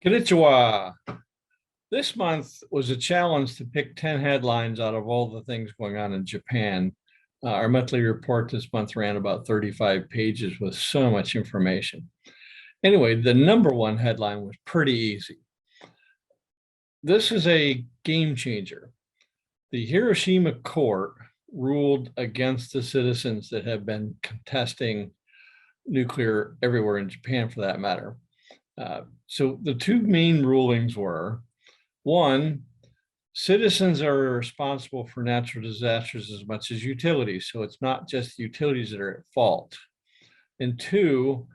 Konnichiwa. This month was a challenge to pick 10 headlines out of all the things going on in Japan. Our monthly report this month ran about 35 pages with so much information. Anyway, the number one headline was pretty easy. This is a game changer. The Hiroshima court ruled against the citizens that have been contesting nuclear everywhere in Japan, for that matter. So the two main rulings were, one, citizens are responsible for natural disasters as much as utilities. So it's not just utilities that are at fault. And two,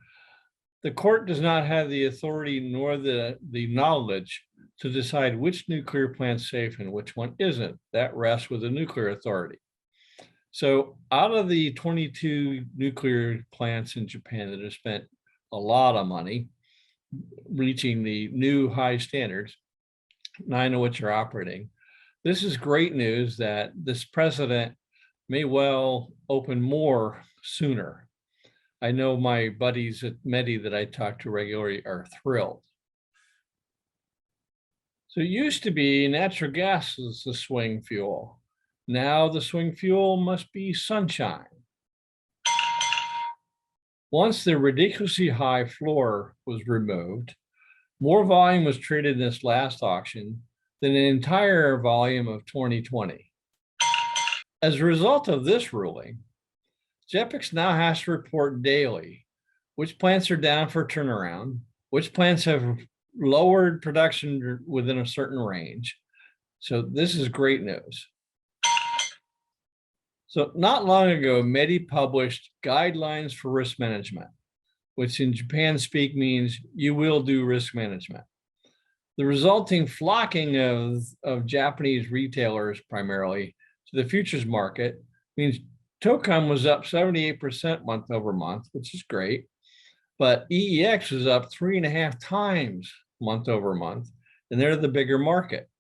the court does not have the authority nor the knowledge to decide which nuclear plant's safe and which one isn't. That rests with the nuclear authority. So out of the 22 nuclear plants in Japan that have spent a lot of money reaching the new high standards, 9 of which are operating, this is great news that this precedent may well open more sooner. I know my buddies at METI that I talk to regularly are thrilled. So it used to be natural gas is the swing fuel. Now the swing fuel must be sunshine. Once the ridiculously high floor was removed, more volume was traded in this last auction than the entire volume of 2020. As a result of this ruling, JEPIX now has to report daily which plants are down for turnaround, which plants have lowered production within a certain range. So this is great news. So not long ago, METI published guidelines for risk management, which in Japan speak means you will do risk management. The resulting flocking of Japanese retailers primarily to the futures market means Tocom was up 78% month over month, which is great. But EEX is up 3.5 times month over month, and they're the bigger market.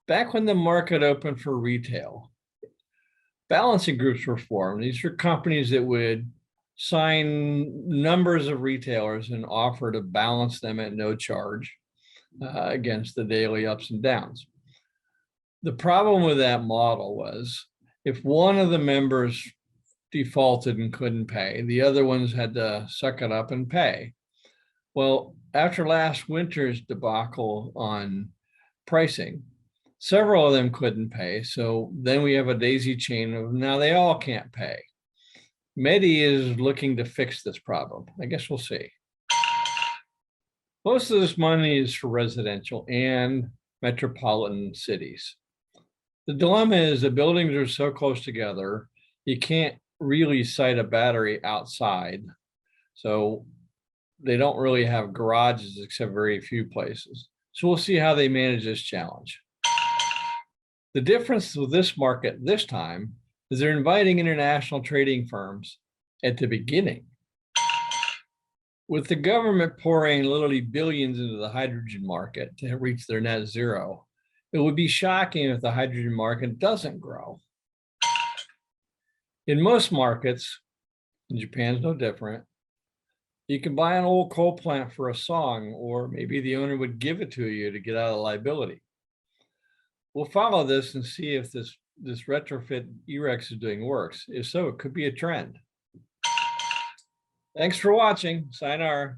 Back when the market opened for retail, balancing groups were formed. These are companies that would sign numbers of retailers and offer to balance them at no charge against the daily ups and downs. The problem with that model was if one of the members defaulted and couldn't pay, the other ones had to suck it up and pay. Well, after last winter's debacle on pricing, several of them couldn't pay. So then we have a daisy chain of now they all can't pay. METI is looking to fix this problem. I guess we'll see. Most of this money is for residential and metropolitan cities. The dilemma is the buildings are so close together, you can't really site a battery outside. So they don't really have garages except very few places. So we'll see how they manage this challenge. The difference with this market this time is they're inviting international trading firms at the beginning. With the government pouring literally billions into the hydrogen market to reach their net zero, it would be shocking if the hydrogen market doesn't grow. In most markets, and Japan's no different, you can buy an old coal plant for a song, or maybe the owner would give it to you to get out of liability. We'll follow this and see if this retrofit EREX is doing works. If so, it could be a trend. Thanks for watching. Sayonara.